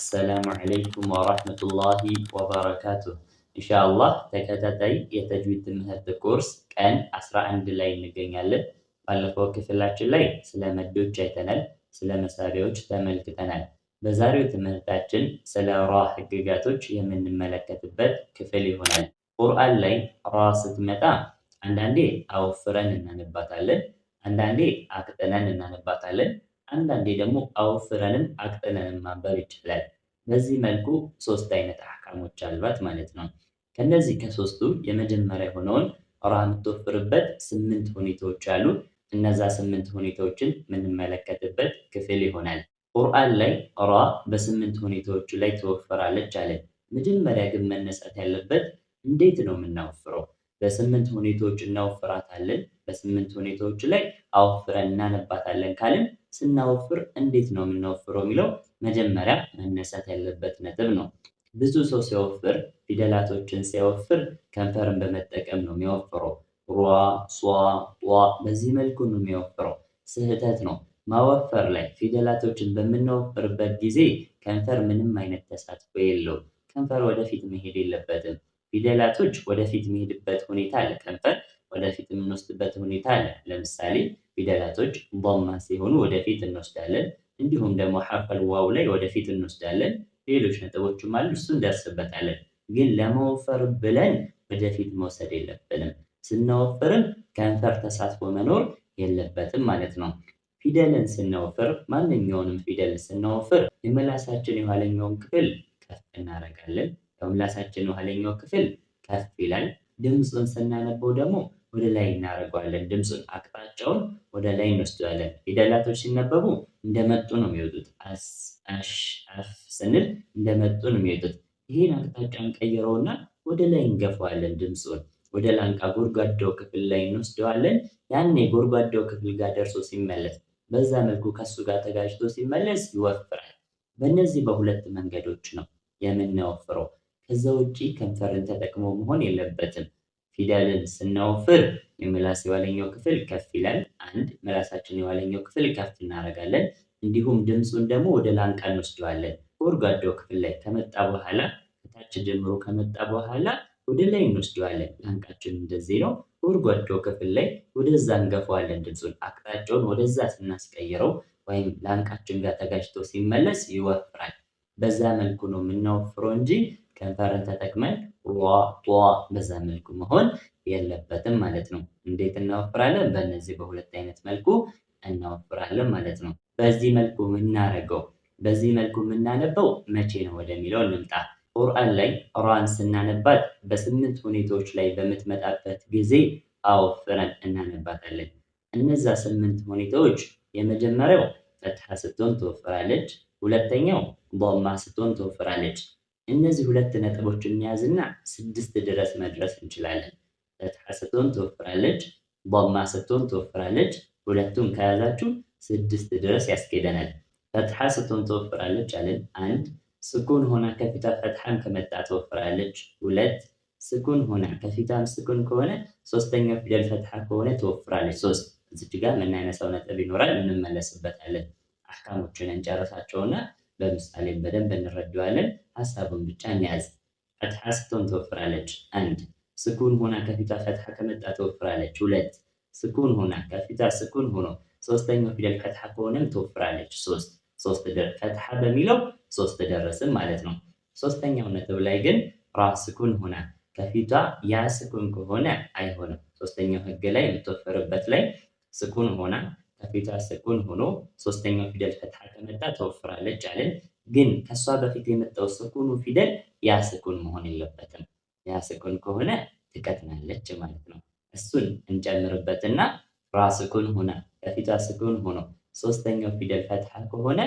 አሰላሙ ዓለይኩም ወራህመቱላሂ ወበረካቱህ። ኢንሻአላህ ተከታታይ የተጅዊድ ትምህርት ኮርስ ቀን 11 ላይ እንገኛለን። ባለፈው ክፍላችን ላይ ስለ መዶች አይተናል፣ ስለ መሳሪያዎች ተመልክተናል። በዛሬው ትምህርታችን ስለ ራ ህግጋቶች የምንመለከትበት ክፍል ይሆናል። ቁርአን ላይ ራ ስትመጣ አንዳንዴ አወፍረን እናነባታለን፣ አንዳንዴ አቅጥነን እናነባታለን፣ አንዳንዴ ደግሞ አወፍረንም አቅጥነንም ማንበብ ይቻላል። በዚህ መልኩ ሶስት አይነት አህካሞች አሏት ማለት ነው። ከነዚህ ከሶስቱ የመጀመሪያ የሆነውን ራ የምትወፍርበት 8 ሁኔታዎች አሉ። እነዛ 8 ሁኔታዎችን የምንመለከትበት ክፍል ይሆናል። ቁርአን ላይ ራ በ8 ሁኔታዎቹ ላይ ትወፍራለች አለ። መጀመሪያ ግን መነሳት ያለበት እንዴት ነው የምናወፍረው? በ8 ሁኔታዎች እናወፍራታለን፣ በ8 ሁኔታዎች ላይ አወፍረን እናነባታለን ካልን ስናወፍር እንዴት ነው የምናወፍረው የሚለው መጀመሪያ መነሳት ያለበት ነጥብ ነው። ብዙ ሰው ሲወፍር ፊደላቶችን ሲያወፍር ከንፈርን በመጠቀም ነው የሚወፍረው። ሯ፣ ሷ፣ ጧ በዚህ መልኩ ነው የሚወፍረው። ስህተት ነው። ማወፈር ላይ ፊደላቶችን በምናወፍርበት ጊዜ ከንፈር ምንም አይነት ተሳትፎ የለውም። ከንፈር ወደፊት መሄድ የለበትም። ፊደላቶች ወደፊት የሚሄድበት ሁኔታ አለ፣ ከንፈር ወደፊት የምንወስድበት ሁኔታ አለ። ለምሳሌ ፊደላቶች ዶማ ሲሆኑ ወደፊት እንወስዳለን። እንዲሁም ደግሞ ሐርፈል ዋው ላይ ወደፊት እንወስዳለን። ሌሎች ነጥቦችም አሉ፣ እሱ እንደርስበታለን። ግን ለመወፈር ብለን ወደፊት መውሰድ የለብንም። ስናወፍርም ከንፈር ተሳትፎ መኖር የለበትም ማለት ነው። ፊደልን ስናወፍር፣ ማንኛውንም ፊደል ስናወፍር የምላሳችን የኋለኛውን ክፍል ከፍ እናደርጋለን። የምላሳችን የኋለኛው ክፍል ከፍ ይላል። ድምፁን ስናነበው ደግሞ ወደ ላይ እናደርገዋለን። ድምፁን አቅጣጫውን ወደ ላይ እንወስደዋለን። ፊደላቶች ሲነበቡ እንደመጡ ነው የሚወጡት። አስ፣ አሽ፣ አፍ ስንል እንደመጡ ነው የሚወጡት። ይህን አቅጣጫ እንቀይረውና ወደ ላይ እንገፋዋለን። ድምፁን ወደ ላንቃ ጎድጓዳው ክፍል ላይ እንወስደዋለን። ያኔ ጎድጓዳው ክፍል ጋር ደርሶ ሲመለስ፣ በዛ መልኩ ከሱ ጋር ተጋጭቶ ሲመለስ ይወፍራል። በእነዚህ በሁለት መንገዶች ነው የምናወፍረው። ከዛ ውጪ ከንፈርን ተጠቅሞ መሆን የለበትም። ፊደልን ስናወፍር የምላስ የኋለኛው ክፍል ከፍ ይላል። አንድ ምላሳችን የኋለኛው ክፍል ከፍ እናደርጋለን። እንዲሁም ድምፁን ደግሞ ወደ ላንቃ እንወስደዋለን። ጎድጓዳው ክፍል ላይ ከመጣ በኋላ ከታች ጀምሮ ከመጣ በኋላ ወደ ላይ እንወስደዋለን። ላንቃችን እንደዚህ ነው። ጎድጓዳው ክፍል ላይ ወደዛ እንገፋዋለን። ድምፁን አቅጣጫውን ወደዛ ስናስቀይረው ወይም ላንቃችን ጋር ተጋጭቶ ሲመለስ ይወፍራል። በዛ መልኩ ነው የምናወፍረው እንጂ ከንፈርን ተጠቅመን ሯ፣ ጧ በዛ መልኩ መሆን የለበትም ማለት ነው። እንዴት እናወፍራለን? በእነዚህ በሁለት አይነት መልኩ እናወፍራለን ማለት ነው። በዚህ መልኩ የምናነበው መቼ ነው ወደሚለው እንምጣ። ቁርአን ላይ ራን ስናነባት በ8 ሁኔታዎች ላይ በምትመጣበት ጊዜ አወፍረን እናነባታለን። እነዛ 8 ሁኔታዎች የመጀመሪያው ፈትሐ ስትሆን ትወፍራለች። ሁለተኛው ዶማ ስትሆን ትወፍራለች። እነዚህ ሁለት ነጥቦችን እንያዝና 6 ድረስ መድረስ እንችላለን። ፈትሐ ስትሆን ትወፍራለች፣ ዶማ ስትሆን ትወፍራለች። ሁለቱን ከያዛችሁ 6 ድረስ ያስኬደናል። ፈትሐ ስትሆን ትወፍራለች አለን፣ 1 ስኩን ሆና ከፊቷ ፈትሐም ከመጣ ትወፍራለች። 2 ስኩን ሆና ከፊቷም ስኩን ከሆነ ሶስተኛው ፊደል ፈትሐ ከሆነ ትወፍራለች። 3 እዚህ ጋር የምናነሳው ነጥብ ይኖራል፣ እንመለስበታለን። አህካሞችን እንጨርሳቸውና በምሳሌ በደንብ እንረዳዋለን። ሐሳቡን ብቻ እንያዝ። ፈትሐ ስትሆን ትወፍራለች። 1 ስኩን ሆና ከፊቷ ፈትሐ ከመጣ ትወፍራለች። 2 ስኩን ሆና ከፊቷ ስኩን ሆኖ ሶስተኛው ፊደል ፈትሐ ከሆነም ትወፍራለች። 3 ፈትሐ በሚለው 3 ደረስን ማለት ነው። ሶስተኛው ነጥብ ላይ ግን ራ ስኩን ሆና ከፊቷ ያ ስኩን ከሆነ አይሆንም። ሶስተኛው ህግ ላይ የምትወፍርበት ላይ ስኩን ሆና ከፊቷ ስኩን ሆኖ ሶስተኛው ፊደል ፈትሐ ከመጣ ትወፍራለች አለን። ግን ከሷ በፊት የመጣው ስኩኑ ፊደል ያ ስኩን መሆን የለበትም። ያ ስኩን ከሆነ ትቀጥናለች ማለት ነው። እሱን እንጨምርበትና ራ ስኩን ሆና ከፊቷ ስኩን ሆኖ ሶስተኛው ፊደል ፈትሐ ከሆነ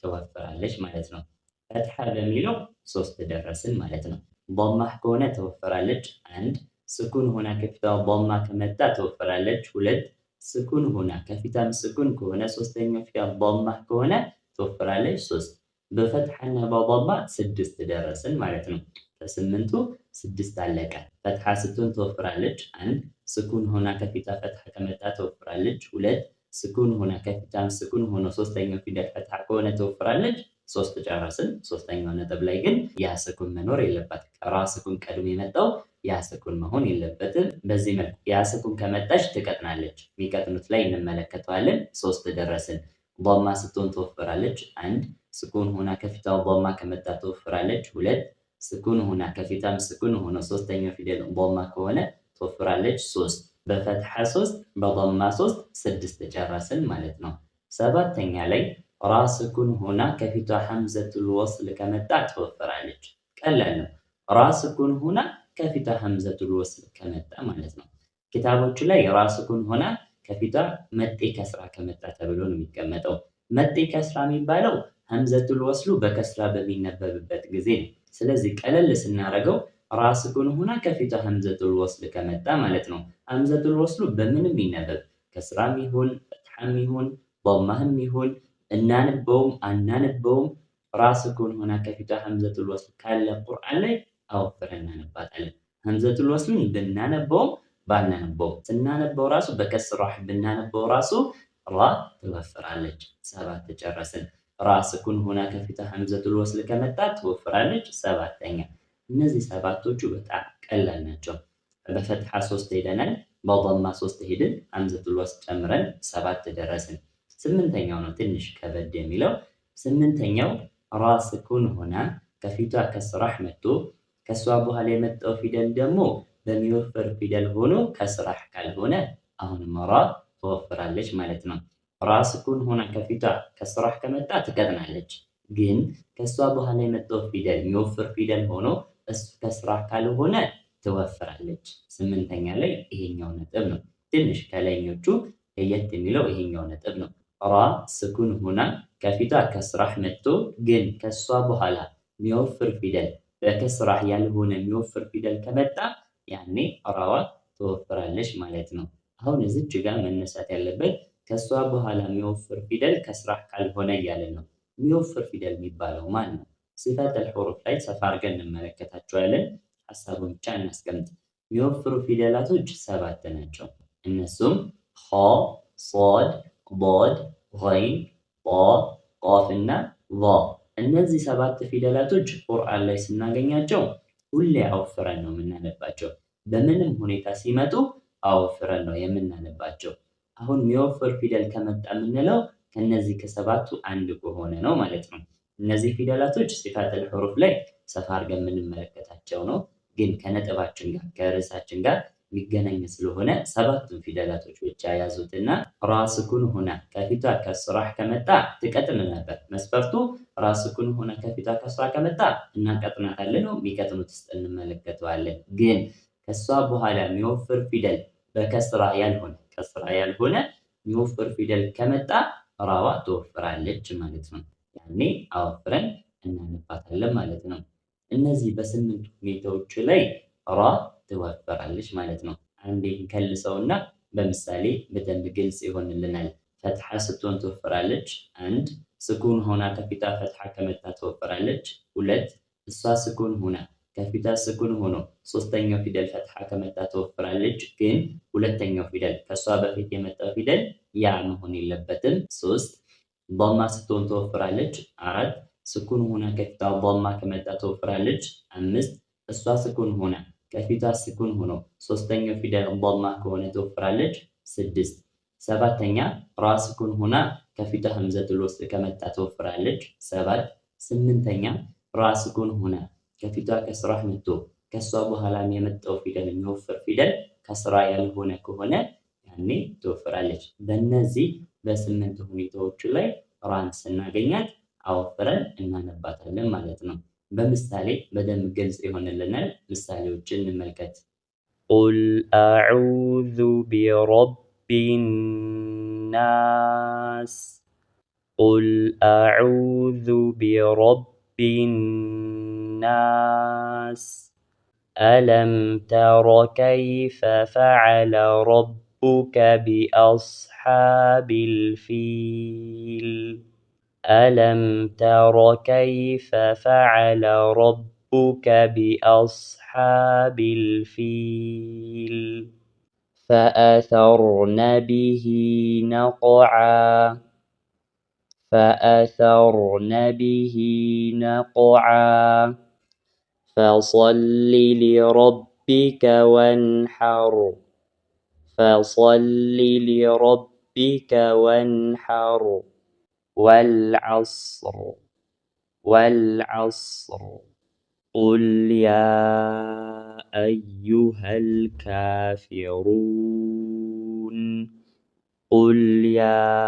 ትወፍራለች ማለት ነው። ፈትሐ በሚለው 3 ደረስን ማለት ነው። ዶማ ከሆነ ትወፍራለች። 1 ስኩን ሆና ከፊቷ ዶማ ከመጣ ትወፍራለች። 2 ስኩን ሆና ከፊቷም ስኩን ከሆነ ሶስተኛው ፊደል ዶማ ከሆነ ትወፍራለች። 3 በፈትሐና በዶማ 6 ደረስን ማለት ነው። ከ8ቱ 6 አለቀ። ፈትሐ ስትሆን ትወፍራለች። 1 ስኩን ሆና ከፊቷ ፈትሐ ከመጣ ትወፍራለች። 2 ስኩን ሆና ከፊቷም ስኩን ሆኖ ሶስተኛው ፊደል ፈትሐ ከሆነ ትወፍራለች። ሶስት ጨረስን። ሶስተኛው ነጥብ ላይ ግን ያ ስኩን መኖር የለባትም። ራ ስኩን ቀድሞ የመጣው ያ ስኩን መሆን የለበትም። በዚህ መልኩ ያ ስኩን ከመጣች ትቀጥናለች። የሚቀጥኑት ላይ እንመለከተዋለን። ሶስት ደረስን። ዶማ ስትሆን ትወፍራለች። አንድ ስኩን ሆና ከፊቷ ዶማ ከመጣ ትወፍራለች። ሁለት ስኩን ሆና ከፊቷም ስኩን ሆኖ ሶስተኛው ፊደል ዶማ ከሆነ ትወፍራለች። ሶስት በፈትሐ ሶስት በዶማ ሶስት ስድስት ጨረስን ማለት ነው። ሰባተኛ ላይ ራ ስኩን ሆና ከፊቷ ሐምዘቱል ወስል ከመጣ ትወፍራለች። ቀላል ነው። ራ ስኩን ሆና ከፊቷ ሐምዘቱል ወስል ከመጣ ማለት ነው። ኪታቦቹ ላይ ራ ስኩን ሆና ከፊቷ መጤ ከስራ ከመጣ ተብሎ ነው የሚቀመጠው። መጤ ከስራ የሚባለው ሐምዘቱል ወስሉ በከስራ በሚነበብበት ጊዜ ነው። ስለዚህ ቀለል ስናደርገው ራ ስኩን ሆና ከፊቷ ሐምዘቱል ወስል ከመጣ ማለት ነው። ሐምዘቱል ወስሉ በምንም ይነበብ ከስራም ይሁን ፈትሐም ይሁን ዶማህም ይሁን እናንበውም አናንበውም ራ ስኩን ሆና ከፊቷ ሐምዘቱል ወስል ካለ ቁርአን ላይ አወፍረን እናነባታለን። ሐምዘቱል ወስሉን ብናነበውም ባናነበውም ስናነበው ራሱ በከስራ ብናነበው ራሱ ራ ትወፍራለች። ሰባት ጨረስን። ራ ስኩን ሆና ከፊቷ ሐምዘቱል ወስል ከመጣ ትወፍራለች። ሰባተኛ። እነዚህ ሰባቶቹ በጣም ቀላል ናቸው። በፈትሐ ሶስት ሄደናል። በዶማ ሶስት ሄድን። ሐምዘቱል ወስል ጨምረን ሰባት ደረስን። ስምንተኛው ነው ትንሽ ከበድ የሚለው። ስምንተኛው ራ ስኩን ሆና ከፊቷ ከስራህ መጥቶ ከሷ በኋላ የመጣው ፊደል ደግሞ በሚወፍር ፊደል ሆኖ ከስራህ ካልሆነ አሁንም ራ ትወፍራለች ማለት ነው። ራ ስኩን ሆና ከፊቷ ከስራህ ከመጣ ትቀጥናለች። ግን ከሷ በኋላ የመጣው ፊደል የሚወፍር ፊደል ሆኖ እሱ ከስራህ ካልሆነ ትወፍራለች። ስምንተኛ ላይ ይሄኛው ነጥብ ነው። ትንሽ ከላይኞቹ ለየት የሚለው ይሄኛው ነጥብ ነው። ራ ስኩን ሆና ከፊቷ ከስራህ መጥቶ ግን ከሷ በኋላ የሚወፍር ፊደል በከስራህ ያልሆነ የሚወፍር ፊደል ከመጣ ያኔ ራዋ ትወፍራለች ማለት ነው። አሁን እዚች ጋር መነሳት ያለበት ከሷ በኋላ የሚወፍር ፊደል ከስራህ ካልሆነ እያለ ነው። የሚወፍር ፊደል የሚባለው ማን ነው? ሲፈተል ሑሩፍ ላይ ሰፋ አድርገን እንመለከታቸዋለን። ሐሳቡን ብቻ እናስቀምጥ። የሚወፍሩ ፊደላቶች ሰባት ናቸው። እነሱም ኸ፣ ሶድ፣ ዶድ፣ ገይን፣ ጣ፣ ቃፍ እና ዛ። እነዚህ ሰባት ፊደላቶች ቁርአን ላይ ስናገኛቸው ሁሌ አወፍረን ነው የምናነባቸው። በምንም ሁኔታ ሲመጡ አወፍረን ነው የምናነባቸው። አሁን የሚወፍር ፊደል ከመጣ የምንለው ከነዚህ ከሰባቱ አንድ ከሆነ ነው ማለት ነው። እነዚህ ፊደላቶች ሲፋተል ሑሩፍ ላይ ሰፋ አድርገን የምንመለከታቸው ነው። ግን ከነጥባችን ጋር ከርዕሳችን ጋር የሚገናኝ ስለሆነ ሰባቱን ፊደላቶች ብቻ ያዙትና ራ ስኩን ሆና ከፊቷ ከስራህ ከመጣ ትቀጥን ነበር። መስፈርቱ ራ ስኩን ሆና ከፊቷ ከስራ ከመጣ እናቀጥናታለን ነው። የሚቀጥኑት ውስጥ እንመለከተዋለን። ግን ከሷ በኋላ የሚወፍር ፊደል በከስራ ያልሆነ የሚወፍር ፊደል ከመጣ ራዋ ትወፍራለች ማለት ነው። ያኔ አወፍረን እናነባታለን ማለት ነው። እነዚህ በስምንት ሁኔታዎች ላይ ራ ትወፍራለች ማለት ነው። አንዴ እንከልሰውና በምሳሌ በደንብ ግልጽ ይሆንልናል። ፈትሐ ስትሆን ትወፍራለች። አንድ ስኩን ሆና ከፊቷ ፈትሐ ከመጣ ትወፍራለች። ሁለት እሷ ስኩን ሆና ከፊቷ ስኩን ሆኖ ሶስተኛው ፊደል ፈትሐ ከመጣ ትወፍራለች። ግን ሁለተኛው ፊደል ከሷ በፊት የመጣው ፊደል ያ መሆን የለበትም። ሶስት ዶማ ስትሆን ትወፍራለች። አራት ስኩን ሆና ከፊቷ ዶማ ከመጣ ትወፍራለች። አምስት እሷ ስኩን ሆና ከፊቷ ስኩን ሆኖ ሶስተኛው ፊደል ዶማ ከሆነ ትወፍራለች። ስድስት ሰባተኛ ራ ስኩን ሆና ከፊቷ ሐምዘቱል ወስል ከመጣ ትወፍራለች። ሰባት ስምንተኛ ራ ስኩን ሆና ከፊቷ ከስራህ መጥቶ ከሷ በኋላ የመጣው ፊደል የሚወፍር ፊደል ከስራ ያልሆነ ከሆነ ያኔ ትወፍራለች። በእነዚህ በስምንት ሁኔታዎች ላይ ራን ስናገኛት አወፍረን እናነባታለን ማለት ነው። በምሳሌ በደንብ ግልጽ ይሆንልናል። ምሳሌዎችን እንመልከት። ቁል አዑዙ ቢረቢ ናስ ቁል አዑዙ ቢረቢ ናስ አለም ተረ ከይፈ ፈዐለ ረቡከ ቢአስሓቢል ፊል ألم تر كيف فعل ربك بأصحاب الفيل فأثرن به نقعا فأثرن به نقعا فصل لربك وانحر فصل لربك وانحر والعصر قل يا أيها الكافرون قل يا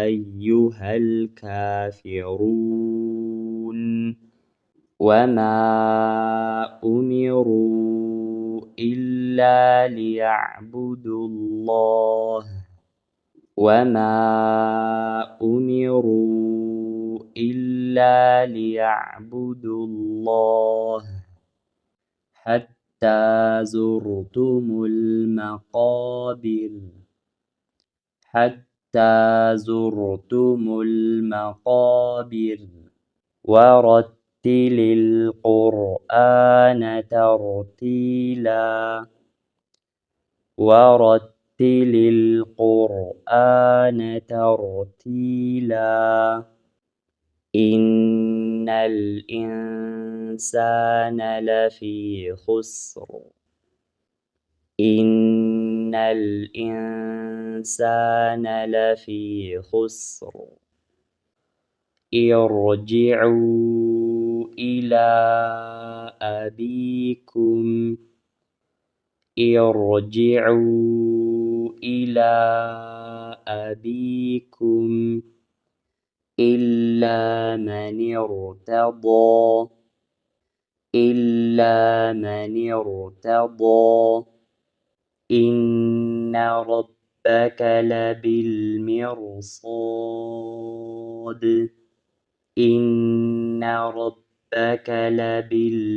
أيها الكافرون وما أمروا إلا ليعبدوا الله حتى زرتم المقابر ورتل القرآن ترتيلا إن الإنسان لفي خسر ارجعوا إلى أبيكم إلا من ارتضى إن ربك لبالمرصاد